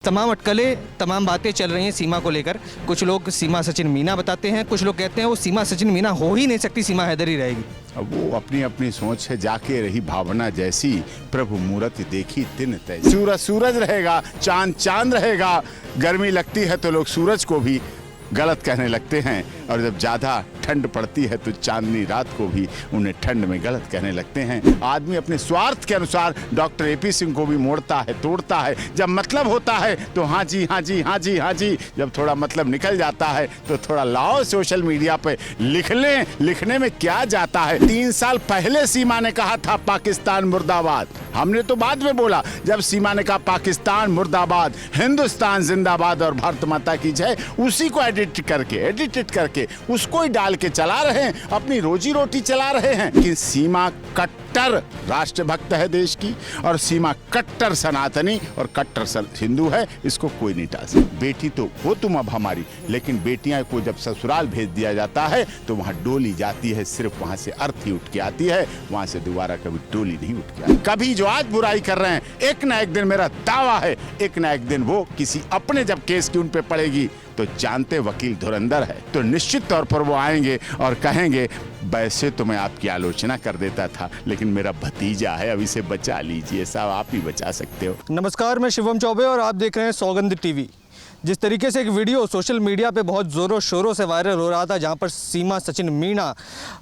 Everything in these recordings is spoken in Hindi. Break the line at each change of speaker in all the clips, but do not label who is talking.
तमाम अटकलें, तमाम बातें चल रही हैं सीमा को लेकर। कुछ लोग सीमा सचिन मीना बताते हैं, कुछ लोग कहते हैं वो सीमा सचिन मीना हो ही नहीं सकती, सीमा हैदर ही रहेगी।
अब वो अपनी अपनी सोच है, जाके रही भावना जैसी, प्रभु मूरत देखी तिन तैसी। सूरज सूरज रहेगा, चांद चांद रहेगा, गर्मी लगती है तो लोग सूरज को भी गलत कहने लगते हैं, और जब ज़्यादा ठंड पड़ती है तो चांदनी रात को भी उन्हें ठंड में गलत कहने लगते हैं। आदमी अपने स्वार्थ के अनुसार डॉक्टर एपी सिंह को भी मोड़ता है, तोड़ता है। जब मतलब होता है तो हाँ जी हाँ जी हाँ जी हाँ जी, जब थोड़ा मतलब निकल जाता है तो थोड़ा लाओ सोशल मीडिया पे लिख लें। लिखने में क्या जाता है। 3 साल पहले सीमा ने कहा था पाकिस्तान मुर्दाबाद, हमने तो बाद में बोला। जब सीमा ने कहा पाकिस्तान मुर्दाबाद, हिंदुस्तान जिंदाबाद और भारत माता की जय, उसी को एडिट करके उसको ही डाल के चला रहे हैं, अपनी रोजी रोटी चला रहे हैं। कि सीमा कट्टर राष्ट्रभक्त है देश की, और सीमा कट्टर सनातनी और कट्टर हिंदू है, इसको कोई नहीं टाल सकता। बेटी तो हो तुम अब हमारी, लेकिन बेटियां को जब ससुराल भेज दिया जाता है तो वहां डोली जाती है, सिर्फ वहां से अर्थी उठ के आती है, वहां से दोबारा कभी डोली नहीं उठ के आती। कभी जो आज बुराई कर रहे हैं, एक ना एक दिन, मेरा दावा है, एक ना एक दिन वो किसी अपने जब केस की उन पे पड़ेगी तो जानते वकील धुरंधर है, तो निश्चित तौर पर वो आएंगे और कहेंगे वैसे तो मैं आपकी आलोचना कर देता था, लेकिन मेरा भतीजा है, अब इसे बचा लीजिए। साहब आप ही बचा सकते हो।
नमस्कार, मैं शिवम चौबे और आप देख रहे हैं सौगंध टीवी। जिस तरीके से एक वीडियो सोशल मीडिया पे बहुत ज़ोरों शोरों से वायरल हो रहा था, जहां पर सीमा सचिन मीना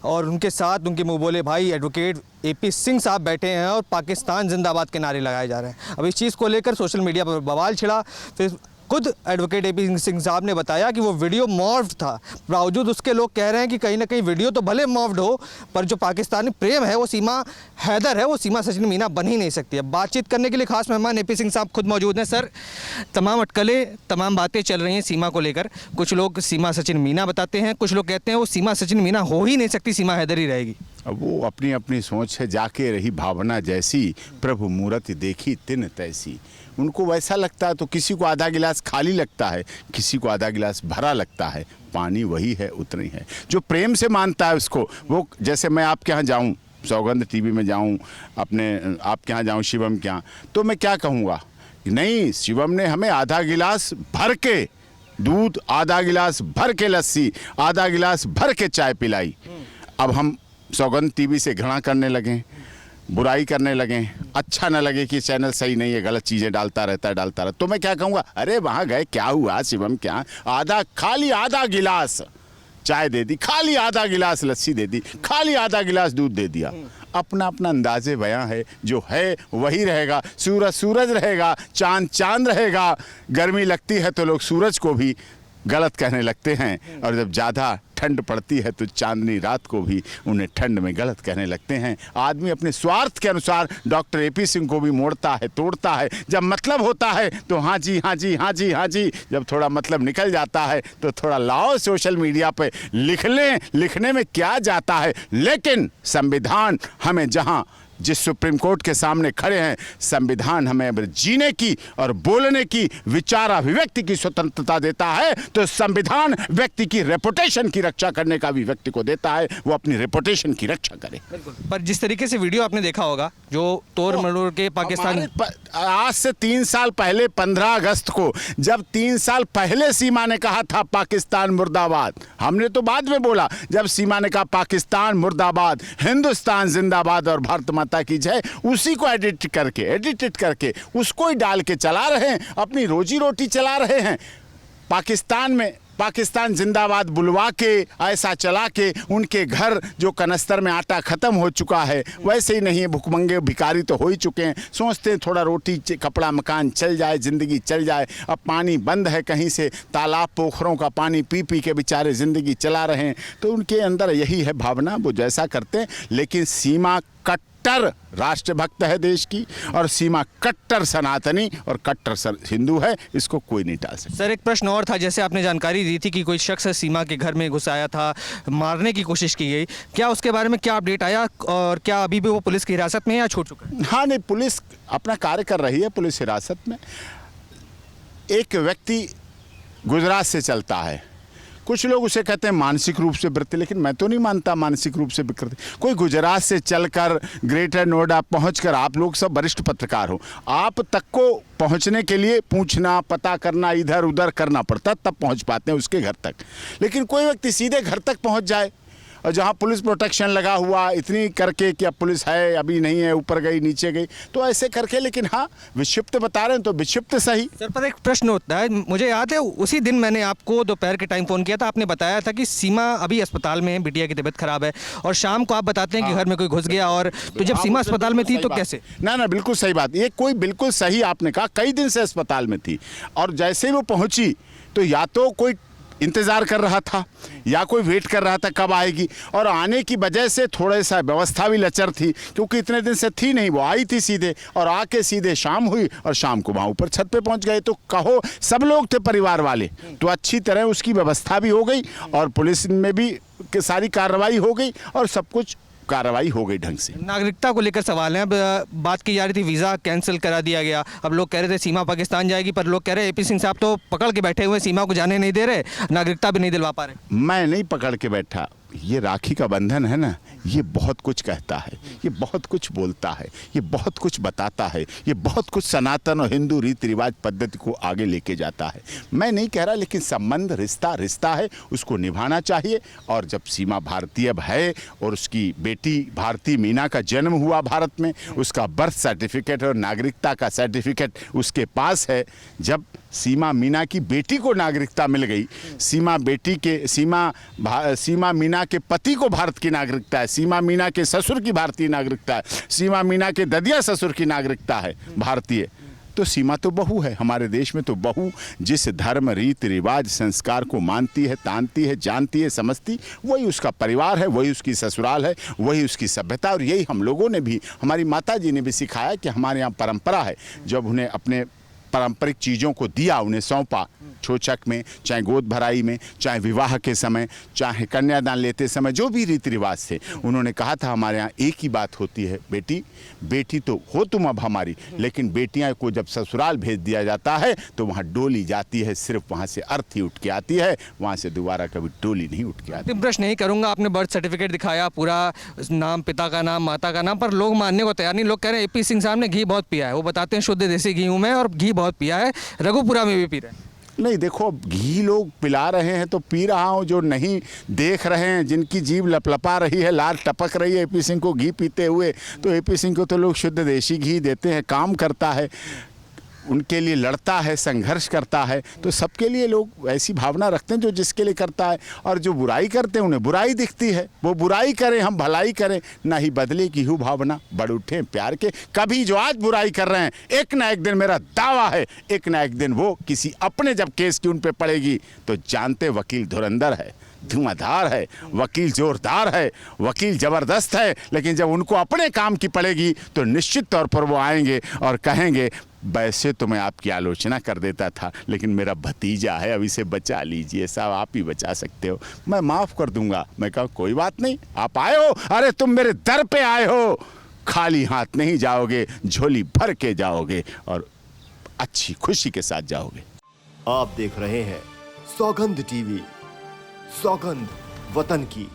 और उनके साथ उनके मुँह बोले भाई एडवोकेट एपी सिंह साहब बैठे हैं और पाकिस्तान जिंदाबाद के नारे लगाए जा रहे हैं। अब इस चीज़ को लेकर सोशल मीडिया पर बवाल छिड़ा। फिर खुद एडवोकेट एपी सिंह साहब ने बताया कि वो वीडियो मॉर्फ्ड था। बावजूद उसके लोग कह रहे हैं कि कहीं ना कहीं वीडियो तो भले मॉर्फ्ड हो, पर जो पाकिस्तानी प्रेम है वो सीमा हैदर है, वो सीमा सचिन मीना बन ही नहीं सकती। अब बातचीत करने के लिए खास मेहमान एपी सिंह साहब खुद मौजूद हैं। सर, तमाम अटकलें, तमाम बातें चल रही हैं सीमा को लेकर। कुछ लोग सीमा सचिन मीना बताते हैं, कुछ लोग कहते हैं वो सीमा सचिन मीना हो ही नहीं सकती, सीमा हैदर ही रहेगी।
अब वो अपनी अपनी सोच है, जाके रही भावना जैसी, प्रभु मूरत देखी तिन तैसी। उनको वैसा लगता है तो किसी को आधा गिलास खाली लगता है, किसी को आधा गिलास भरा लगता है। पानी वही है, उतनी है। जो प्रेम से मानता है उसको, वो जैसे मैं आपके यहाँ जाऊँ, सौगंध टीवी में जाऊँ, अपने आपके यहाँ जाऊँ, शिवम के यहाँ, तो मैं क्या कहूँगा, नहीं शिवम ने हमें आधा गिलास भर के दूध, आधा गिलास भर के लस्सी, आधा गिलास भर के चाय पिलाई। अब हम सौगंध टीवी से घृणा करने लगे, बुराई करने लगे, अच्छा न लगे कि चैनल सही नहीं है, गलत चीज़ें डालता रहता, तो मैं क्या कहूँगा, अरे वहाँ गए क्या हुआ शिवम, क्या खाली आधा गिलास चाय दे दी, खाली आधा गिलास लस्सी दे दी, खाली आधा गिलास दूध दे दिया। अपना अपना अंदाजे बयां है, जो है वही रहेगा। सूरज सूरज रहेगा, चांद चांद रहेगा, गर्मी लगती है तो लोग सूरज को भी गलत कहने लगते हैं, और जब ज़्यादा ठंड पड़ती है तो चांदनी रात को भी उन्हें ठंड में गलत कहने लगते हैं। आदमी अपने स्वार्थ के अनुसार डॉक्टर एपी सिंह को भी मोड़ता है, तोड़ता है। जब मतलब होता है तो हाँ जी हाँ जी हाँ जी हाँ जी, जब थोड़ा मतलब निकल जाता है तो थोड़ा लाओ सोशल मीडिया पे लिख लें। लिखने में क्या जाता है, लेकिन संविधान हमें जहाँ जिस सुप्रीम कोर्ट के सामने खड़े हैं, संविधान हमें अब जीने की और बोलने की, विचार अभिव्यक्ति की स्वतंत्रता देता है, तो संविधान व्यक्ति की रेपुटेशन की रक्षा करने का भी व्यक्ति को देता है, वो अपनी रेपुटेशन की रक्षा करे।
पर जिस तरीके से वीडियो आपने देखा होगा, जो तोड़ मरोड़ के पाकिस्तान,
आज से 3 साल पहले 15 अगस्त को, जब 3 साल पहले सीमा ने कहा था पाकिस्तान मुर्दाबाद, हमने तो बाद में बोला। जब सीमा ने कहा पाकिस्तान मुर्दाबाद, हिंदुस्तान जिंदाबाद और भारत माता की जय, उसी को एडिट करके उसको ही डाल के चला रहे हैं, अपनी रोजी रोटी चला रहे हैं। पाकिस्तान में पाकिस्तान जिंदाबाद बुलवा के, ऐसा चला के उनके घर जो कनस्तर में आटा ख़त्म हो चुका है, वैसे ही नहीं है, भुखमंगे भिखारी तो हो ही चुके हैं। सोचते हैं थोड़ा रोटी कपड़ा मकान चल जाए, ज़िंदगी चल जाए। अब पानी बंद है, कहीं से तालाब पोखरों का पानी पी पी के बेचारे ज़िंदगी चला रहे हैं, तो उनके अंदर यही है भावना, वो जैसा करते हैं। लेकिन सीमा कट्टर राष्ट्रभक्त है देश की, और सीमा कट्टर सनातनी और कट्टर हिंदू है, इसको कोई नहीं टाल सकता।
सर, एक प्रश्न और था, जैसे आपने जानकारी दी थी कि कोई शख्स सीमा के घर में घुस आया था, मारने की कोशिश की गई, क्या उसके बारे में क्या अपडेट आया, और क्या अभी भी वो पुलिस की हिरासत में है या छूट चुका है?
हाँ नहीं, पुलिस अपना कार्य कर रही है, पुलिस हिरासत में। एक व्यक्ति गुजरात से चलता है, कुछ लोग उसे कहते हैं मानसिक रूप से विकृत, लेकिन मैं तो नहीं मानता मानसिक रूप से विकृत। कोई गुजरात से चलकर ग्रेटर नोएडा पहुंचकर, आप लोग सब वरिष्ठ पत्रकार हो, आप तक को पहुंचने के लिए पूछना, पता करना, इधर उधर करना पड़ता, तब पहुंच पाते हैं उसके घर तक। लेकिन कोई व्यक्ति सीधे घर तक पहुंच जाए, और जहां पुलिस प्रोटेक्शन लगा हुआ, इतनी करके कि अब पुलिस है, अभी नहीं है, ऊपर गई नीचे गई, तो ऐसे करके। लेकिन हाँ, विक्षिप्त बता रहे हैं तो विक्षिप्त सही।
सर, पर एक प्रश्न होता है, मुझे याद है उसी दिन मैंने आपको दोपहर के टाइम फ़ोन किया था, आपने बताया था कि सीमा अभी अस्पताल में है, बिटिया की तबीयत खराब है, और शाम को आप बताते हैं कि घर में कोई घुस गया, और तो जब सीमा अस्पताल में थी तो कैसे?
ना बिल्कुल सही बात, ये कोई बिल्कुल सही आपने कहा, कई दिन से अस्पताल में थी, और जैसे ही वो पहुंची तो या तो कोई इंतज़ार कर रहा था या कोई वेट कर रहा था कब आएगी, और आने की वजह से थोड़ा सा व्यवस्था भी लचर थी, क्योंकि इतने दिन से थी नहीं। वो आई थी सीधे, और आके सीधे शाम हुई, और शाम को वहाँ ऊपर छत पे पहुँच गए। तो कहो सब लोग थे परिवार वाले, तो अच्छी तरह उसकी व्यवस्था भी हो गई, और पुलिस में भी सारी कार्रवाई हो गई, और सब कुछ कार्रवाई हो गई ढंग से।
नागरिकता को लेकर सवाल है। अब बात की जा रही थी वीज़ा कैंसिल करा दिया गया, अब लोग कह रहे थे सीमा पाकिस्तान जाएगी, पर लोग कह रहे हैं एपी सिंह साहब तो पकड़ के बैठे हुए, सीमा को जाने नहीं दे रहे, नागरिकता भी नहीं दिलवा पा रहे।
मैं नहीं पकड़ के बैठा, ये राखी का बंधन है ना, ये बहुत कुछ कहता है, ये बहुत कुछ बोलता है, ये बहुत कुछ बताता है, ये बहुत कुछ सनातन और हिंदू रीति रिवाज पद्धति को आगे लेके जाता है। मैं नहीं कह रहा, लेकिन संबंध रिश्ता है, उसको निभाना चाहिए। और जब सीमा भारतीय है और उसकी बेटी भारती मीना का जन्म हुआ भारत में, उसका बर्थ सर्टिफिकेट और नागरिकता का सर्टिफिकेट उसके पास है, जब सीमा मीना की बेटी को नागरिकता मिल गई, सीमा मीना के पति को भारत की नागरिकता है, सीमा मीना के ससुर की भारतीय नागरिकता है, सीमा मीना के ददिया ससुर की नागरिकता है भारतीय, तो सीमा तो बहू है हमारे देश में। तो बहू जिस धर्म रीति रिवाज संस्कार को मानती है, तानती है, जानती है, समझती, वही उसका परिवार है, वही उसकी ससुराल है, वही उसकी सभ्यता। और यही हम लोगों ने भी, हमारी माता जी ने भी सिखाया कि हमारे यहाँ परंपरा है, जब उन्हें अपने पारंपरिक चीज़ों को दिया, उन्हें सौंपा, छोचक में, चाहे गोद भराई में, चाहे विवाह के समय, चाहे कन्यादान लेते समय, जो भी रीति रिवाज थे, उन्होंने कहा था हमारे यहाँ एक ही बात होती है, बेटी तो हो तुम अब हमारी, लेकिन बेटियां को जब ससुराल भेज दिया जाता है तो वहाँ डोली जाती है, सिर्फ वहाँ से अर्थी उठ के आती है, वहाँ से दोबारा कभी डोली नहीं उठ के आती।
प्रश्न नहीं करूंगा, आपने बर्थ सर्टिफिकेट दिखाया, पूरा नाम, पिता का नाम, माता का नाम, पर लोग मानने को तैयार नहीं। लोग कह रहे हैं एपी सिंह साहब ने घी बहुत पिया है, वो बताते हैं शुद्ध देसी घी हूँ मैं, और घी बहुत पिया है, रघुपुरा में भी पी रहे हैं।
नहीं, देखो, घी लोग पिला रहे हैं तो पी रहा हूँ, जो नहीं देख रहे हैं, जिनकी जीभ लपलपा रही है, लार टपक रही है एपी सिंह को घी पीते हुए, तो एपी सिंह को तो लोग शुद्ध देसी घी देते हैं। काम करता है, उनके लिए लड़ता है, संघर्ष करता है, तो सबके लिए लोग ऐसी भावना रखते हैं जो जिसके लिए करता है। और जो बुराई करते हैं उन्हें बुराई दिखती है, वो बुराई करें, हम भलाई करें, ना ही बदले की हूँ भावना, बढ़ उठे प्यार के। कभी जो आज बुराई कर रहे हैं, एक ना एक दिन, मेरा दावा है, एक ना एक दिन वो किसी अपने जब केस की उन पे पड़ेगी, तो जानते वकील धुरंधर है, धुआंधार है, वकील जोरदार है, वकील जबरदस्त है, लेकिन जब उनको अपने काम की पड़ेगी तो निश्चित तौर पर वो आएंगे और कहेंगे वैसे तो मैं आपकी आलोचना कर देता था, लेकिन मेरा भतीजा है, अब इसे बचा लीजिए साहब, आप ही बचा सकते हो, मैं माफ़ कर दूंगा। मैं कहा कोई बात नहीं, आप आए हो, अरे तुम मेरे दर पे आए हो, खाली हाथ नहीं जाओगे, झोली भर के जाओगे और अच्छी खुशी के साथ जाओगे।
आप देख रहे हैं सौगंध टीवी, सौगंध वतन की।